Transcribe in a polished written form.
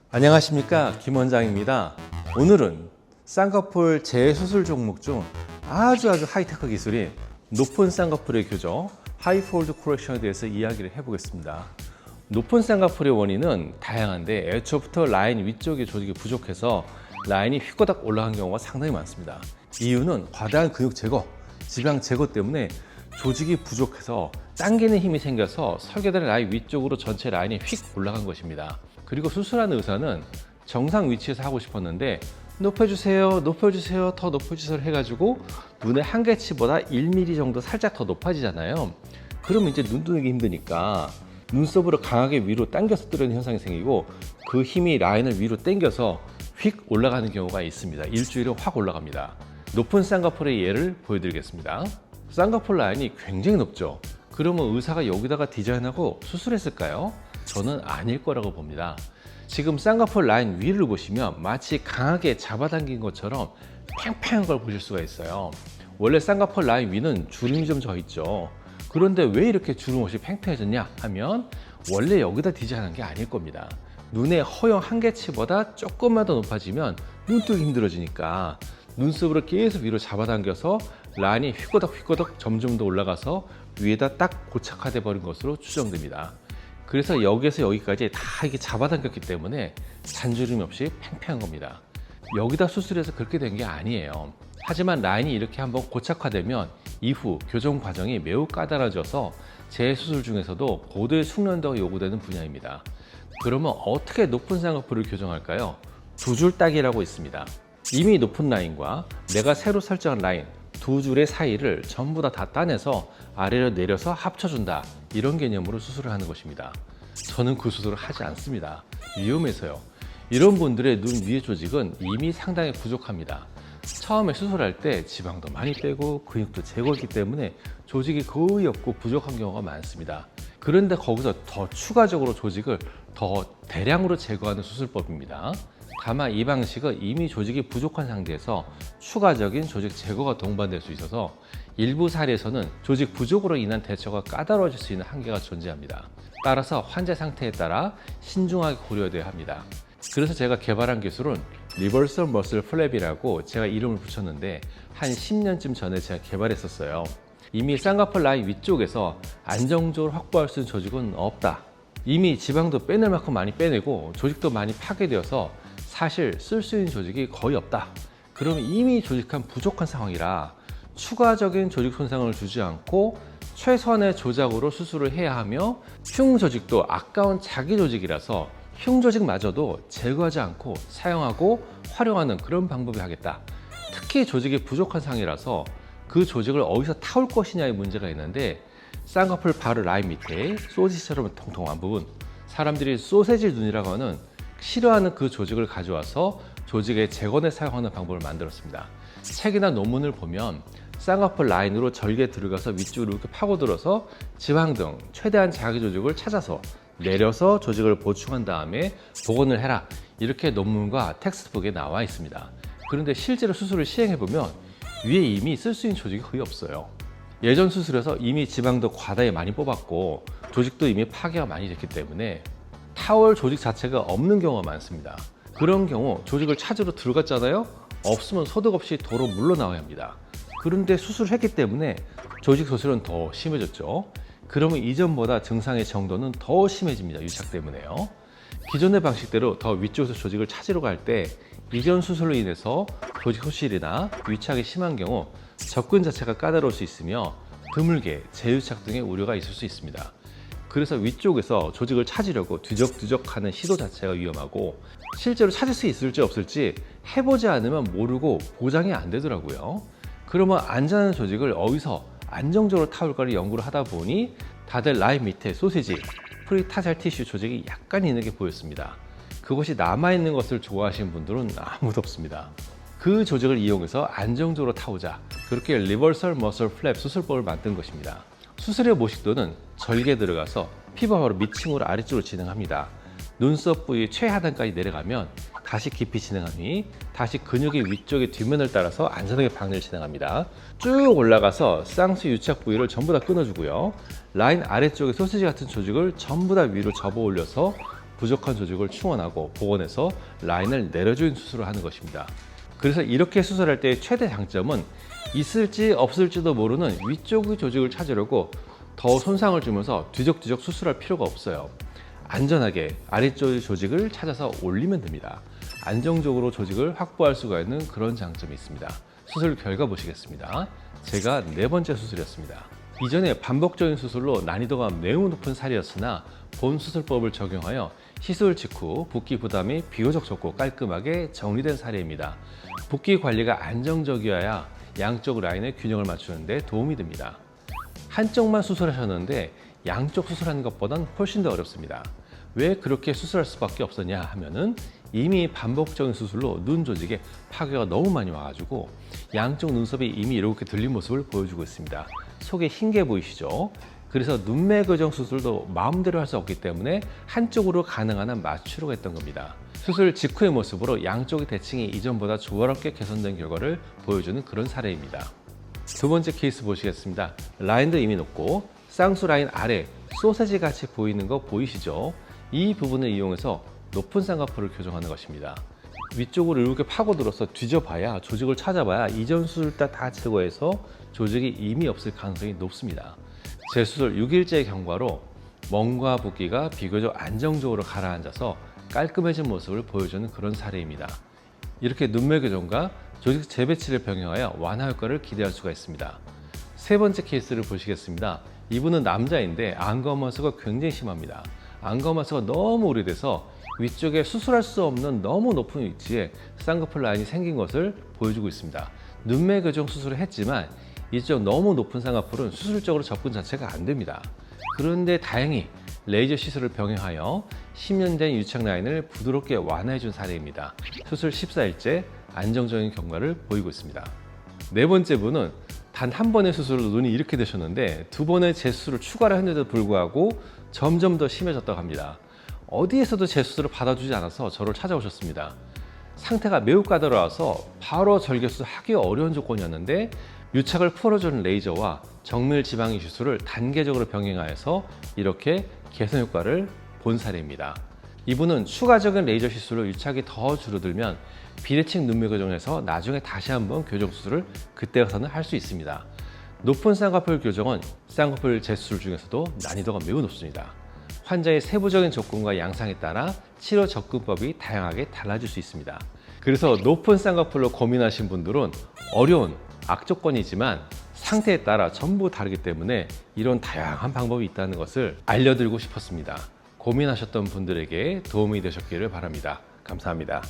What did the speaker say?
안녕하십니까, 김원장입니다. 오늘은 쌍꺼풀 재수술 종목 중 아주 하이테크 기술인 높은 쌍꺼풀의 교정 하이폴드 코렉션에 대해서 이야기를 해보겠습니다. 높은 쌍꺼풀의 원인은 다양한데 애초부터 라인 위쪽의 조직이 부족해서 라인이 휘꼬닥 올라간 경우가 상당히 많습니다. 이유는 과다한 근육 제거, 지방 제거 때문에 조직이 부족해서 당기는 힘이 생겨서 설계된 라인 위쪽으로 전체 라인이 휙 올라간 것입니다. 그리고 수술하는 의사는 정상 위치에서 하고 싶었는데 높여주세요, 높여주세요, 더 높여주세요 해가지고 눈의 한계치보다 1mm 정도 살짝 더 높아지잖아요. 그러면 이제 눈 뜨기 힘드니까 눈썹으로 강하게 위로 당겨서 뜨는 현상이 생기고 그 힘이 라인을 위로 당겨서 휙 올라가는 경우가 있습니다. 일주일에 확 올라갑니다. 높은 쌍꺼풀의 예를 보여드리겠습니다. 쌍꺼풀 라인이 굉장히 높죠. 그러면 의사가 여기다가 디자인하고 수술했을까요? 저는 아닐 거라고 봅니다. 지금 쌍꺼풀 라인 위를 보시면 마치 강하게 잡아당긴 것처럼 팽팽한 걸 보실 수가 있어요. 원래 쌍꺼풀 라인 위는 주름이 좀 져 있죠. 그런데 왜 이렇게 주름 없이 팽팽해졌냐 하면 원래 여기다 디자인한 게 아닐 겁니다. 눈의 허용 한계치보다 조금만 더 높아지면 눈 뜨기 힘들어지니까 눈썹으로 계속 위로 잡아당겨서 라인이 휘꼬닥 점점 더 올라가서 위에다 딱 고착화돼 버린 것으로 추정됩니다. 그래서 여기에서 여기까지 다 이게 잡아당겼기 때문에 잔주름 없이 팽팽한 겁니다. 여기다 수술해서 그렇게 된 게 아니에요. 하지만 라인이 이렇게 한번 고착화되면 이후 교정 과정이 매우 까다로워져서 재수술 중에서도 고도의 숙련도가 요구되는 분야입니다. 그러면 어떻게 높은 쌍꺼풀을 교정할까요? 두 줄 따기라고 있습니다. 이미 높은 라인과 내가 새로 설정한 라인 두 줄의 사이를 전부 다 따내서 아래로 내려서 합쳐준다, 이런 개념으로 수술을 하는 것입니다. 저는 그 수술을 하지 않습니다. 위험해서요. 이런 분들의 눈 위의 조직은 이미 상당히 부족합니다. 처음에 수술할 때 지방도 많이 빼고 근육도 제거했기 때문에 조직이 거의 없고 부족한 경우가 많습니다. 그런데 거기서 더 추가적으로 조직을 더 대량으로 제거하는 수술법입니다. 다만 이 방식은 이미 조직이 부족한 상태에서 추가적인 조직 제거가 동반될 수 있어서 일부 사례에서는 조직 부족으로 인한 대처가 까다로워질 수 있는 한계가 존재합니다. 따라서 환자 상태에 따라 신중하게 고려돼야 합니다. 그래서 제가 개발한 기술은 리버설 머슬 플랩이라고 제가 이름을 붙였는데 한 10년쯤 전에 제가 개발했었어요. 이미 쌍꺼풀 라인 위쪽에서 안정적으로 확보할 수 있는 조직은 없다. 이미 지방도 빼낼 만큼 많이 빼내고 조직도 많이 파괴되어서 사실 쓸 수 있는 조직이 거의 없다. 그럼 이미 조직한 부족한 상황이라 추가적인 조직 손상을 주지 않고 최소한의 조작으로 수술을 해야 하며 흉 조직도 아까운 자기 조직이라서 흉 조직마저도 제거하지 않고 사용하고 활용하는 그런 방법이 하겠다. 특히 조직이 부족한 상황이라서 그 조직을 어디서 타올 것이냐의 문제가 있는데 쌍꺼풀 바로 라인 밑에 소시지처럼 통통한 부분, 사람들이 소세지 눈이라고 하는 싫어하는 그 조직을 가져와서 조직의 재건에 사용하는 방법을 만들었습니다. 책이나 논문을 보면 쌍꺼풀 라인으로 절개 들어가서 위쪽으로 이렇게 파고들어서 지방 등 최대한 자기 조직을 찾아서 내려서 조직을 보충한 다음에 복원을 해라, 이렇게 논문과 텍스트북에 나와 있습니다. 그런데 실제로 수술을 시행해보면 위에 이미 쓸 수 있는 조직이 거의 없어요. 예전 수술에서 이미 지방도 과다히 많이 뽑았고 조직도 이미 파괴가 많이 됐기 때문에 타월 조직 자체가 없는 경우가 많습니다. 그런 경우 조직을 찾으러 들어갔잖아요? 없으면 소득 없이 도로 물러나와야 합니다. 그런데 수술을 했기 때문에 조직 소실은 더 심해졌죠. 그러면 이전보다 증상의 정도는 더 심해집니다. 유착 때문에요. 기존의 방식대로 더 위쪽에서 조직을 찾으러 갈 때 이전 수술로 인해서 조직 소실이나 유착이 심한 경우 접근 자체가 까다로울 수 있으며 드물게 재유착 등의 우려가 있을 수 있습니다. 그래서 위쪽에서 조직을 찾으려고 뒤적뒤적하는 시도 자체가 위험하고 실제로 찾을 수 있을지 없을지 해보지 않으면 모르고 보장이 안 되더라고요. 그러면 안전한 조직을 어디서 안정적으로 타올까를 연구를 하다 보니 다들 라인 밑에 소시지, 프리타잘 티슈 조직이 약간 있는 게 보였습니다. 그것이 남아있는 것을 좋아하시는 분들은 아무도 없습니다. 그 조직을 이용해서 안정적으로 타오자, 그렇게 리버설 머슬 플랩 수술법을 만든 것입니다. 수술의 모식도는 절개 들어가서 피부 바로 밑층으로 아래쪽으로 진행합니다. 눈썹 부위 최하단까지 내려가면 다시 깊이 진행한 후에 다시 근육의 위쪽의 뒷면을 따라서 안전하게 박리를 진행합니다. 쭉 올라가서 쌍수 유착 부위를 전부 다 끊어주고요. 라인 아래쪽에 소시지 같은 조직을 전부 다 위로 접어 올려서 부족한 조직을 충원하고 복원해서 라인을 내려주는 수술을 하는 것입니다. 그래서 이렇게 수술할 때의 최대 장점은 있을지 없을지도 모르는 위쪽의 조직을 찾으려고 더 손상을 주면서 뒤적뒤적 수술할 필요가 없어요. 안전하게 아래쪽의 조직을 찾아서 올리면 됩니다. 안정적으로 조직을 확보할 수가 있는 그런 장점이 있습니다. 수술 결과 보시겠습니다. 제가 4번째 수술이었습니다. 이전에 반복적인 수술로 난이도가 매우 높은 살이었으나 본 수술법을 적용하여 시술 직후 붓기 부담이 비교적 적고 깔끔하게 정리된 사례입니다. 붓기 관리가 안정적이어야 양쪽 라인의 균형을 맞추는 데 도움이 됩니다. 한쪽만 수술하셨는데 양쪽 수술하는 것보단 훨씬 더 어렵습니다. 왜 그렇게 수술할 수밖에 없었냐 하면은 이미 반복적인 수술로 눈 조직에 파괴가 너무 많이 와가지고 양쪽 눈썹이 이미 이렇게 들린 모습을 보여주고 있습니다. 속에 흰 게 보이시죠? 그래서 눈매 교정 수술도 마음대로 할 수 없기 때문에 한쪽으로 가능한 한 맞추려고 했던 겁니다. 수술 직후의 모습으로 양쪽의 대칭이 이전보다 조화롭게 개선된 결과를 보여주는 그런 사례입니다. 두 번째 케이스 보시겠습니다. 라인도 이미 높고 쌍수 라인 아래 소세지 같이 보이는 거 보이시죠? 이 부분을 이용해서 높은 쌍꺼풀을 교정하는 것입니다. 위쪽으로 이렇게 파고들어서 뒤져봐야 조직을 찾아봐야 이전 수술 때 다 제거해서 조직이 이미 없을 가능성이 높습니다. 재수술 6일째 경과로 멍과 붓기가 비교적 안정적으로 가라앉아서 깔끔해진 모습을 보여주는 그런 사례입니다. 이렇게 눈매 교정과 조직 재배치를 병행하여 완화 효과를 기대할 수가 있습니다. 세 번째 케이스를 보시겠습니다. 이분은 남자인데 안검하수가 굉장히 심합니다. 안검하수가 너무 오래돼서 위쪽에 수술할 수 없는 너무 높은 위치에 쌍꺼풀 라인이 생긴 것을 보여주고 있습니다. 눈매 교정 수술을 했지만 이쪽 너무 높은 쌍꺼풀은 수술적으로 접근 자체가 안 됩니다. 그런데 다행히 레이저 시술을 병행하여 10년 된 유착 라인을 부드럽게 완화해 준 사례입니다. 수술 14일째 안정적인 경과를 보이고 있습니다. 네 번째 분은 단 한 번의 수술로 눈이 이렇게 되셨는데 두 번의 재수술을 추가를 했는데도 불구하고 점점 더 심해졌다고 합니다. 어디에서도 재수술을 받아주지 않아서 저를 찾아오셨습니다. 상태가 매우 까다로워서 바로 절개수술 하기 어려운 조건이었는데 유착을 풀어주는 레이저와 정밀 지방 이식술을 단계적으로 병행하여서 이렇게 개선 효과를 본 사례입니다. 이분은 추가적인 레이저 시술로 유착이 더 줄어들면 비대칭 눈매 교정에서 나중에 다시 한번 교정 수술을 그때 가서는 할 수 있습니다. 높은 쌍꺼풀 교정은 쌍꺼풀 재수술 중에서도 난이도가 매우 높습니다. 환자의 세부적인 조건과 양상에 따라 치료 접근법이 다양하게 달라질 수 있습니다. 그래서 높은 쌍꺼풀로 고민하신 분들은 어려운 악조건이지만 상태에 따라 전부 다르기 때문에 이런 다양한 방법이 있다는 것을 알려드리고 싶었습니다. 고민하셨던 분들에게 도움이 되셨기를 바랍니다. 감사합니다.